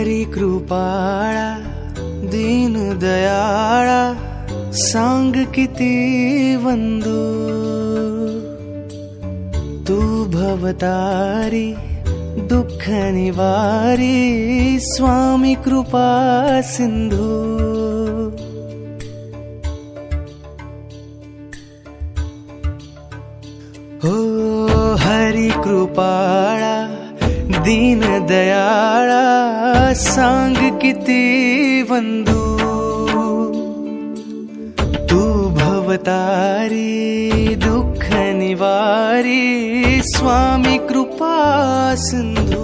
हरी कृपाळा दीन दयाळा सांग किती वंदू तू भवतारी दुःख निवारी स्वामी कृपा सिंधू हो हरी कृपाळा दीन दयाळा सांग किती वंदू तू भवतारी दुःख निवारी स्वामी कृपा सिंधू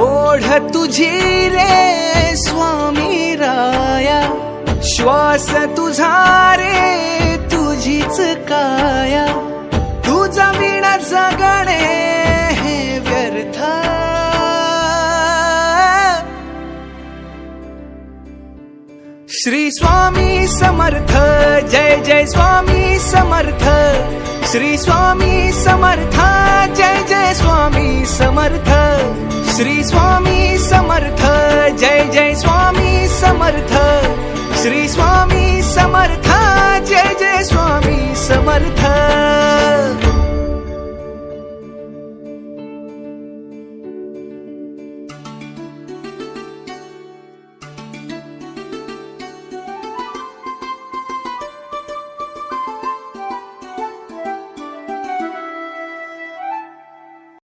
ओढ तुझी रे स्वामी राया श्वास तुझा रे तुझीच काया तुझा विणा जगणे हे व्यर्थ श्री स्वामी समर्थ जय जय स्वामी समर्थ श्री स्वामी समर्थ जय जय स्वामी समर्थ श्री स्वामी समर्थ जय जय स्वामी समर्थ श्री स्वामी समर्थ जय जय